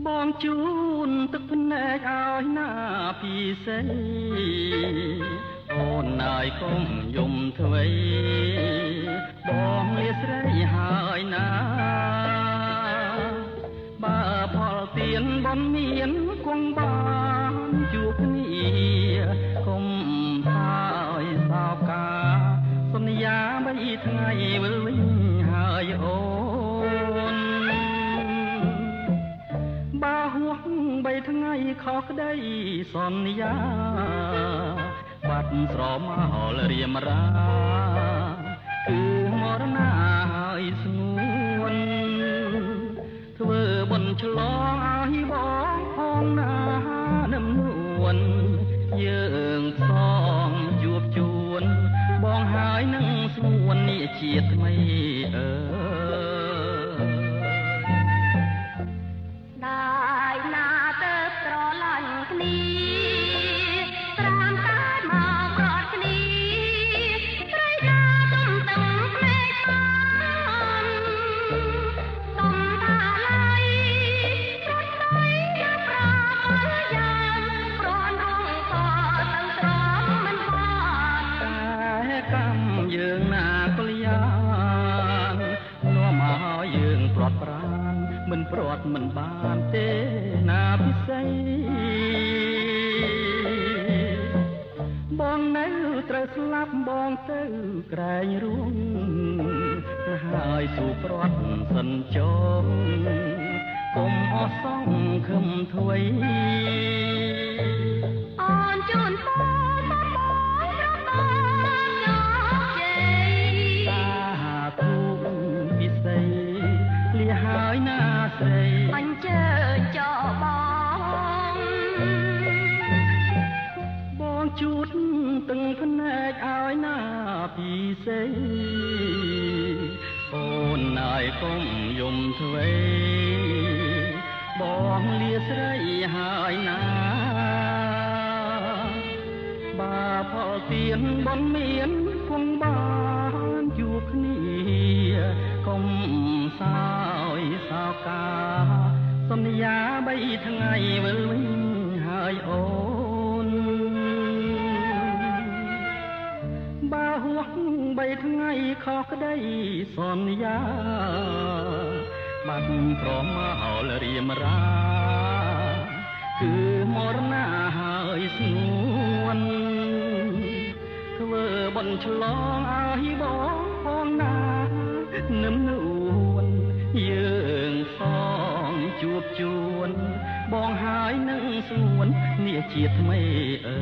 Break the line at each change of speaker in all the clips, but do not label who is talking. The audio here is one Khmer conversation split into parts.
បងជូនទឹកភ្នែកឲ្យណាពីសេអូនណាយកុំយំធ្វេបងលាស្រីហើយណាបើផលទៀនបនមានគង់បានជួបគ្នាកុំហើយសោកាសន្យា3ថ្ងៃវិលវិញហើយអូនបើហួស3ថ្ងៃខុសក្តីសន្យាបាត់ស្រមោលរៀមរាគឺមរណាហើយស្ងួនធ្វើបុណ្យឆ្លងឲ្យបងផងណានឹមនួនយើងសងជួបជួនបងហើយនឹងស្ងួននេះជាតិថ្មីអើ
ได้ណាទៅស្រឡាញ់គ្នាត្រាំតែមកប្រត់គ្នាស្រីណាទុំតឹងភ្នែកបានទុំតាឡៃរត់ដៃណាប្រយ៉ាងប្រនរងក៏ទាំងត្រមមិនបាន
តែកម្មយើងណាកលយាននាំឲ្យយើងព្រាត់ប្រានមិនព្រាត់មិនបានទេណាពិសីបងនៅត្រូវស្លាប់បងទៅក្រែងរួងហើយស៊ូព្រាត់សិនចងកុំអស់សងខឹមធ្វៃ
អូនជូនបងបងបានយកជ័យ
សាធុពិសីលះហើយណាស្រី
អញ្ជើញចោ
បងជូតទាំងភ្នែកឲ្យណាពីសេអូនណាយកុំយំធ្វេបងលាស្រីហើយណាបើផលទៀនបនមានគង់បានជួបគ្នាកុំសោយសោកាសន្យា3ថ្ងៃវិលវិញហើយអូនបើហួស3ថ្ងៃខុសក្តីសន្យាបាត់ព្រមមករៀមរាគឺមរណាហើយស្ងួនធ្វើបុណ្យឆ្លងឲ្យបងផងណានឹមនួនយើងសងជួបជួនបងហើយនឹងស្ងួននេះជាតិថ្មីអើ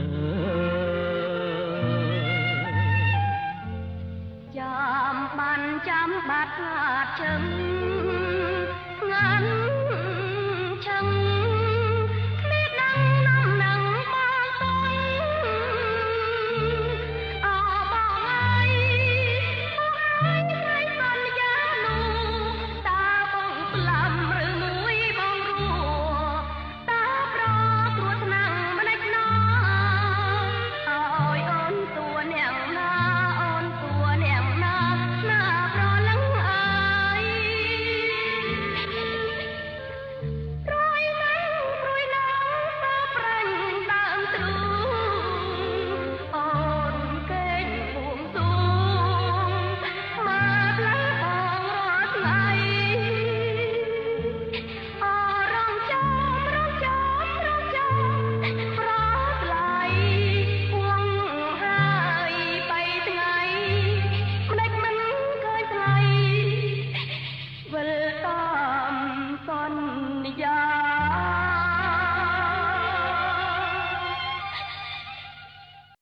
ចាំបានចាំបាត់ខ្លាចជឹង